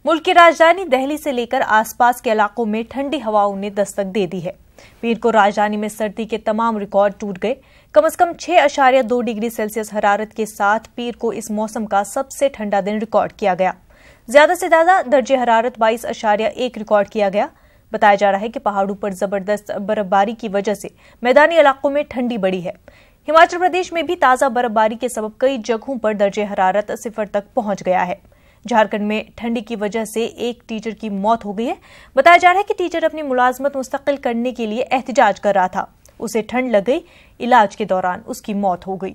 मुल्क की राजधानी दिल्ली से लेकर आसपास के इलाकों में ठंडी हवाओं ने दस्तक दे दी है। पीर को राजधानी में सर्दी के तमाम रिकॉर्ड टूट गए। कम से कम 6.2 डिग्री सेल्सियस हरारत के साथ पीर को इस मौसम का सबसे ठंडा दिन रिकॉर्ड किया गया। ज्यादा से ज्यादा दर्जे हरारत 22.1 रिकॉर्ड किया गया। बताया जा रहा है कि पहाड़ों पर जबरदस्त बर्फबारी की वजह से मैदानी इलाकों में ठंडी बढ़ी है। हिमाचल प्रदेश में भी ताजा बर्फबारी के सबब कई जगहों पर दर्जे हरारत 0 तक पहुंच गया है। झारखंड में ठंडी की वजह से एक टीचर की मौत हो गई है। बताया जा रहा है कि टीचर अपनी मुलाजमत मुस्तकिल करने के लिए एहतजाज कर रहा था। उसे ठंड लग गई, इलाज के दौरान उसकी मौत हो गई।